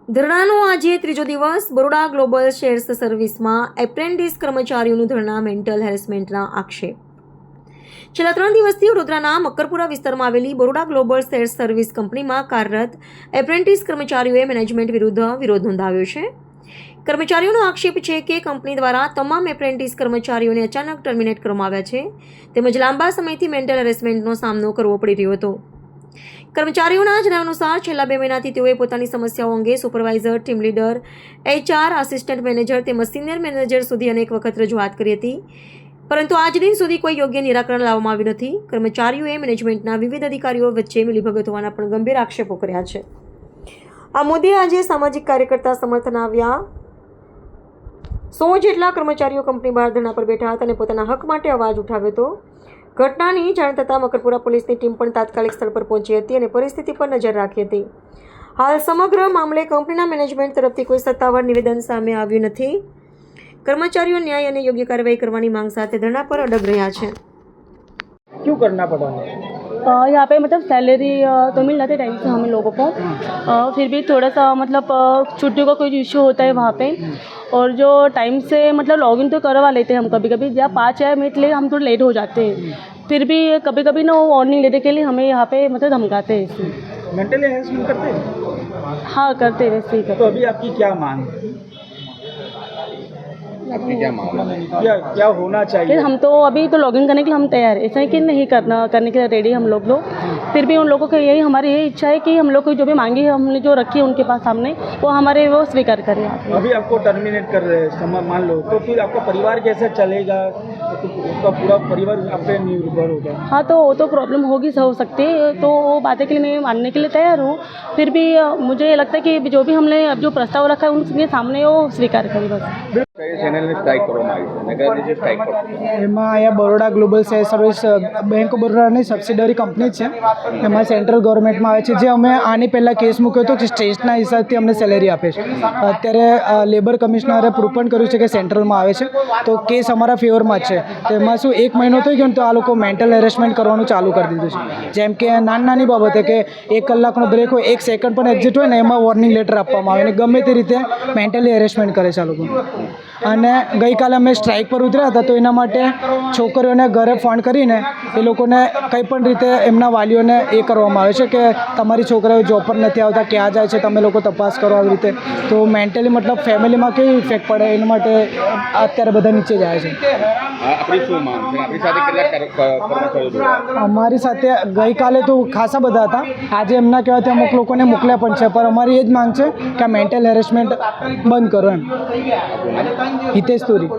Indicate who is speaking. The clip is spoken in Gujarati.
Speaker 1: ધરણાનો આજે ત્રીજો દિવસ. બરોડા ગ્લોબલ શેર્સ સર્વિસમાં એપ્રેન્ટિસ કર્મચારીઓનું ધરણા મેન્ટલ હેરેસમેન્ટના આક્ષેપ. છેલ્લા 3 દિવસથી વડોદરાના મકરપુરા વિસ્તારમાં આવેલી બરોડા ગ્લોબલ શેર્સ સર્વિસ કંપનીમાં કાર્યરત એપ્રેન્ટિસ કર્મચારીઓએ મેનેજમેન્ટ વિરુદ્ધ વિરોધ નોંધાવ્યો છે. કર્મચારીઓનો આક્ષેપ છે કે કંપની દ્વારા તમામ એપ્રેન્ટિસ કર્મચારીઓને અચાનક ટર્મિનેટ કરવામાં આવ્યા છે, તેમજ લાંબા સમયથી મેન્ટલ હેરેસમેન્ટનો સામનો કરવો પડી રહ્યો હતો. કર્મચારીઓના જણાવ્યા અનુસાર છેલ્લા 2 મહિનાથી તેઓએ પોતાની સમસ્યાઓ અંગે supervisor, team leader, HR, assistant manager તેમજ સિનિયર મેનેજર સુધી અનેક વખત રજૂઆત કરી હતી, પરંતુ આજ દિન સુધી કોઈ યોગ્ય નિરાકરણ લાવવામાં આવ્યું નથી. કર્મચારીઓએ મેનેજમેન્ટના વિવિધ અધિકારીઓ વચ્ચે મિલીભગત હોવાના પણ ગંભીર આક્ષેપો કર્યા છે. આ મુદ્દે આજે સામાજિક કાર્યકર્તા સમર્થન આવ્યા. 100 જેટલા કર્મચારીઓ કંપની બહાર ધરણા પર બેઠા હતા અને પોતાના હક માટે અવાજ ઉઠાવ્યો હતો. ઘટનાની જાણ થતાં મકરપુરા પોલીસની ટીમ પણ તાત્કાલિક સ્થળ પર પહોંચી હતી અને પરિસ્થિતિ પર નજર રાખી હતી. હાલ સમગ્ર મામલે કંપનીના મેનેજમેન્ટ તરફથી કોઈ સત્તાવાર નિવેદન સામે આવ્યું નથી. કર્મચારીઓ ન્યાય અને યોગ્ય કાર્યવાही કરવાની માંગ સાથે ધરણા પર અડગ રહ્યા છે.
Speaker 2: क्यों करना पड़ा?
Speaker 3: यहाँ पे मतलब सैलरी तो मिल रहा था टाइम से हम लोगों को, फिर भी थोड़ा सा मतलब छुट्टियों का कोई इशू होता है वहाँ पे, और जो टाइम से मतलब लॉगिन तो करवा लेते हैं हम कभी कभी, या 5 मिनट ले हम थोड़ा लेट हो जाते हैं, फिर भी कभी कभी ना वार्निंग लेने के लिए हमें यहाँ पे मतलब धमकाते हैं.
Speaker 2: मेंटली हेरेसमेंट करते हैं?
Speaker 3: हाँ करते हैं, वैसे ही करते.
Speaker 2: तो अभी आपकी क्या मांग है?
Speaker 4: आपकी क्या मांग है?
Speaker 2: क्या होना चाहिए?
Speaker 3: हम तो अभी तो लॉगिन करने के लिए हम तैयार है, ऐसा है कि नहीं करने के लिए रेडी हम लोग फिर भी उन लोगों को यही हमारी यही इच्छा है कि हम लोग को जो भी मांगी है हमने जो रखी है उनके पास सामने, वो हमारे वो स्वीकार करें.
Speaker 2: अभी आपको टर्मिनेट कर रहे हैं मान लो, तो फिर आपका परिवार कैसे चलेगा? तो उसका पूरा परिवार आप पे निर्भर होगा.
Speaker 3: हाँ तो वो तो प्रॉब्लम होगी, हो सकती है, तो वो बातें के लिए मैं मानने के लिए तैयार हूँ. फिर भी मुझे ये लगता है कि जो भी हमने अब जो प्रस्ताव रखा है उनके सामने वो स्वीकार करें बस.
Speaker 4: ચેનલની સ્ટ્રાઇક કરવામાં આવી છે, નગરપાલિકાની સ્ટ્રાઇક પર
Speaker 5: એમાં અહીંયા Baroda global share service bank of બરોડાની સબસિડરી કંપની છે, એમાં સેન્ટ્રલ ગવર્મેન્ટમાં આવે છે. જે અમે આની પહેલાં કેસ મૂક્યો હતો કે સ્ટેટના હિસાબથી અમને સેલેરી આપે છે. અત્યારે લેબર કમિશનરે પ્રૂવ પણ કર્યું છે કે સેન્ટ્રલમાં આવે છે, તો કેસ અમારા ફેવરમાં જ છે. તો એમાં શું 1 મહિનો થઈ ગયો ને તો આ લોકો મેન્ટલ હેરેસમેન્ટ કરવાનું ચાલુ કરી દીધું છે. જેમ કે નાની બાબતે કે 1 કલાકનો બ્રેક હોય, 1 સેકન્ડ પણ એક્ઝિટ હોય ને એમાં વોર્નિંગ લેટર આપવામાં આવે અને ગમે તે રીતે મેન્ટલી હેરેસમેન્ટ કરે છે આ લોકો. અને ગઈકાલે અમે સ્ટ્રાઇક પર ઉતર્યા હતા, તો એના માટે છોકરીઓને ઘરે ફોન કરીને એ લોકોને કંઈ પણ રીતે એમના વાલીઓને એ કરવામાં આવે છે કે તમારી છોકરીઓ જોબ પર નથી આવતા, ક્યાં જાય છે, તમે લોકો તપાસ કરો આવી રીતે. તો મેન્ટલી મતલબ ફેમિલીમાં કેવી ઇફેક્ટ પડે એના માટે અત્યારે બધા નીચે જાય છે.
Speaker 4: આપણી શું માંગ છે? આપણી સાથે કેટલા કર્મચારીઓ જોડાયા?
Speaker 5: અમારી સાથે ગઈકાલે તો ખાસા બધા હતા, આજે એમના કહેવાથી અમુક લોકોને મોકલ્યા પણ છે, પણ અમારી એ જ માંગ છે કે આ મેન્ટલ હેરેસમેન્ટ બંધ કરો એમ. હિતેશ તુરી.